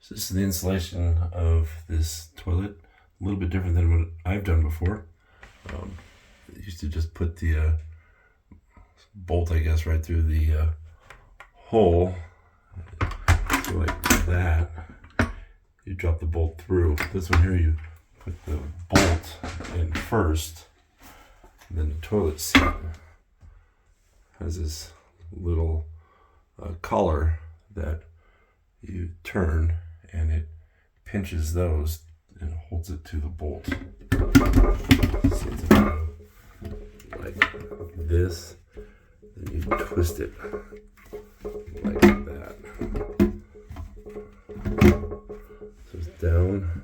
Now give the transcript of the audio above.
So this is the installation of this toilet. A little bit different than what I've done before. I used to just put the bolt, I guess, right through the hole, so like that. You drop the bolt through. This one here, you put the bolt in first, and then the toilet seat has this little collar that you turn, and it pinches those and holds it to the bolt. So it's like this, then you twist it like that. So it's down